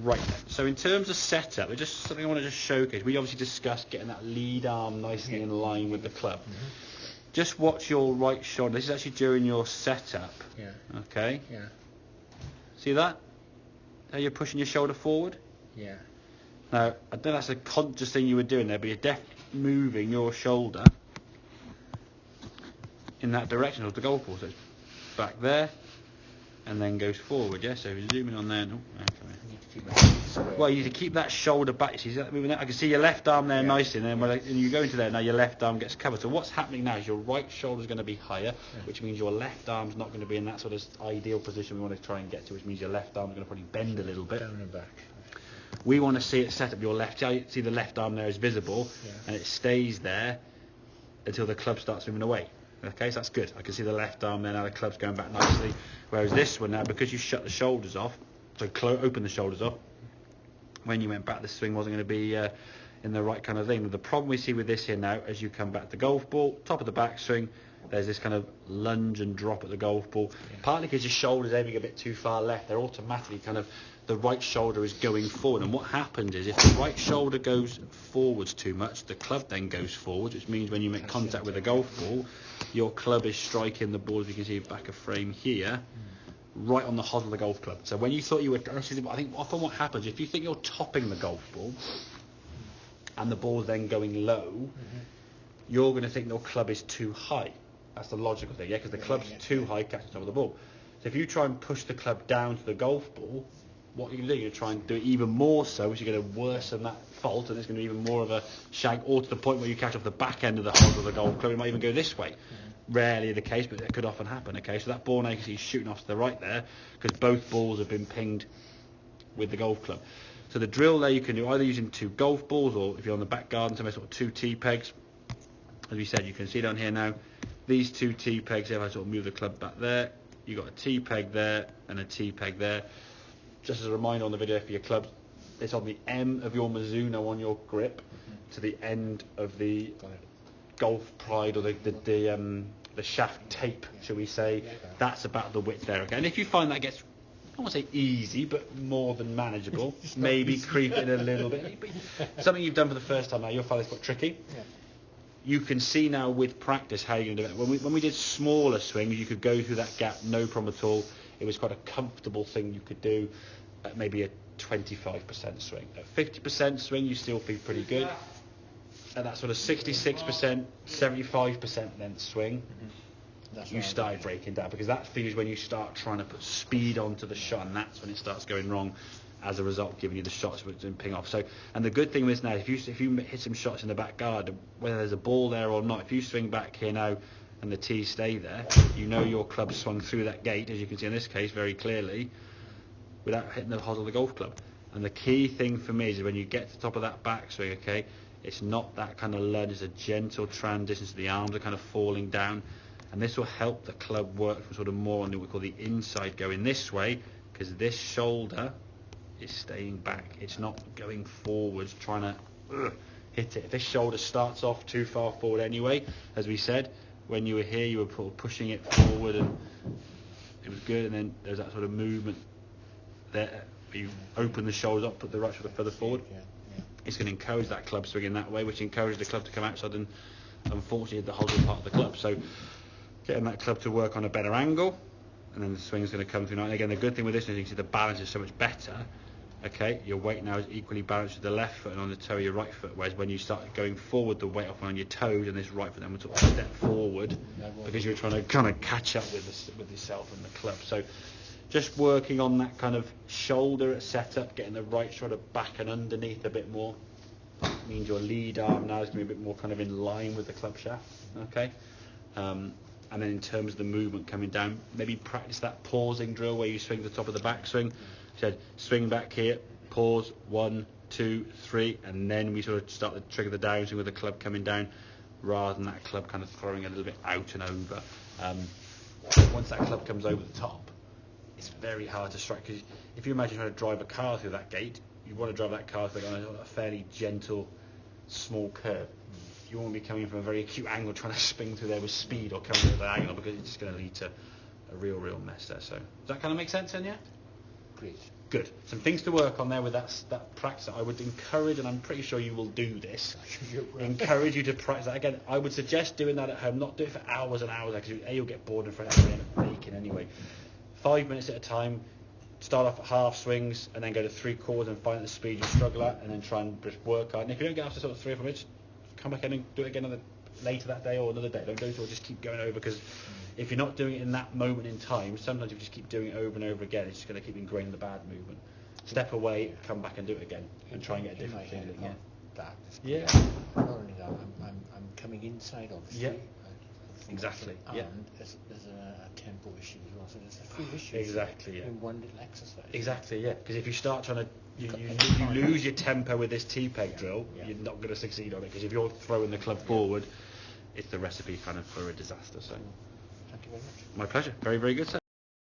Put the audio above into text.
Right then. So in terms of setup, just something I want to just showcase. We obviously discussed getting that lead arm nicely in line with the club. Just watch your right shoulder. This is actually during your setup. Yeah. Okay. Yeah. See that? How you're pushing your shoulder forward? Yeah. Now, I don't know if that's a conscious thing you were doing there, but you're definitely moving your shoulder in that direction of the goal ball. So it's back there and then goes forward, yeah? So zooming on there. No, well, you need to keep that shoulder back. See that moving there? I can see your left arm there nicely, and then when you go into there, now your left arm gets covered. So what's happening now is your right shoulder is going to be higher, which means your left arm's not going to be in that sort of ideal position we want to try and get to, which means your left arm's going to probably bend a little bit. Down and back. We want to see it set up your left. See the left arm there is visible, and it stays there until the club starts moving away. Okay, so that's good. I can see the left arm there now. The club's going back nicely. Whereas this one now, because you shut the shoulders off, so open the shoulders off, when you went back, the swing wasn't going to be in the right kind of thing. But the problem we see with this here now, as you come back to the golf ball, top of the backswing, there's this kind of lunge and drop at the golf ball. Partly because your shoulder's aiming a bit too far left, they're automatically kind of, the right shoulder is going forward. And what happens is if the right shoulder goes forwards too much, the club then goes forwards, which means when you make contact with the golf ball, your club is striking the ball, as you can see back of frame here, right on the hosel of the golf club. So when you thought you were, I think often what happens, if you think you're topping the golf ball and the ball's then going low, you're going to think your club is too high. That's the logical thing, because the club's too high catching top of the ball. So if you try and push the club down to the golf ball, what you're going to do, you're trying to do it even more so, which you're going to worsen that fault, and it's going to be even more of a shag, or to the point where you catch off the back end of the hosel of the golf club. It might even go this way. Rarely the case, but it could often happen. Okay, so that ball now you can see shooting off to the right there, because both balls have been pinged with the golf club. So the drill there you can do either using 2 golf balls, or if you're on the back garden, somewhere sort of 2 tee pegs. As we said, you can see down here now, these 2 tee pegs, if I sort of move the club back there, you've got a tee peg there and a tee peg there. Just as a reminder on the video for your club, it's on the M of your Mizuno on your grip to the end of the golf pride, or the shaft tape, shall we say. That's about the width there. Okay, and if you find that gets, I won't say easy, but more than manageable, maybe creep in a little bit. Something you've done for the first time now, you'll find it's quite tricky. You can see now with practice how you're going to do it. When we did smaller swings, you could go through that gap, no problem at all. It was quite a comfortable thing you could do at maybe a 25% swing. At 50% swing, you still feel pretty good. At that sort of 66%, 75% length swing, you start breaking down, because that feels when you start trying to put speed onto the shot, and that's when it starts going wrong, as a result giving you the shots which didn't ping off. So, and the good thing is now, if you hit some shots in the back garden, whether there's a ball there or not, if you swing back here now and the tees stay there, you know your club swung through that gate, as you can see in this case very clearly, without hitting the hosel of the golf club. And the key thing for me is when you get to the top of that backswing, okay, it's not that kind of lunge, it's a gentle transition, so the arms are kind of falling down, and this will help the club work from sort of more on what we call the inside, going this way, because this shoulder is staying back. It's not going forwards trying to hit it. If this shoulder starts off too far forward anyway, as we said, when you were here you were pushing it forward and it was good, and then there's that sort of movement there. You open the shoulders up, put the right shoulder further forward. It's going to encourage that club swing in that way, which encourages the club to come outside and unfortunately the holding part of the club. So getting that club to work on a better angle, and then the swing is going to come through. And again, the good thing with this is you can see the balance is so much better. Okay, your weight now is equally balanced with the left foot and on the toe of your right foot, whereas when you start going forward, the weight often on your toes, and this right foot then will sort of step forward because you're trying to kind of catch up with yourself and the club. So just working on that kind of shoulder setup, getting the right shoulder back and underneath a bit more, means your lead arm now is going to be a bit more kind of in line with the club shaft. Okay, and then in terms of the movement coming down, maybe practice that pausing drill where you swing the top of the backswing. Said swing back here, pause, 1, 2, 3, and then we sort of start to trigger the downswing with the club coming down, rather than that club kind of throwing a little bit out and over. Once that club comes over the top, it's very hard to strike, because if you imagine trying to drive a car through that gate, you want to drive that car through on a fairly gentle, small curve. You won't be coming from a very acute angle trying to spin through there with speed, or coming with an angle, because it's just going to lead to a real mess there. So does that kind of make sense then, yeah? Great. Good. Some things to work on there with that practice. I would encourage, and I'm pretty sure you will do this, encourage you to practice that. Again, I would suggest doing that at home, not do it for hours and hours, because you'll get bored and frustrated and end up baking anyway. 5 minutes at a time, start off at half swings, and then go to 3/4 and find the speed you struggle at, and then try and just work hard. And if you don't get after sort of 3 or 4 minutes, come back in and do it again later that day or another day. Don't do it, or just keep going over, because if you're not doing it in that moment in time, sometimes if you just keep doing it over and over again, it's just going to keep ingraining the bad movement. Step away, come back and do it again, and try and get a different feeling. Yeah. Yeah. Not only that, I'm coming inside, obviously. Yeah. Exactly. And yeah. there's a tempo issue as well. So there's a few issues. Exactly. Yeah. In one little exercise. Exactly. Yeah. Because if you start trying to you lose your tempo with this T-peg drill, you're not going to succeed on it. Because if you're throwing the club forward, it's the recipe kind of for a disaster. So. Thank you very much. My pleasure. Very, very good, sir.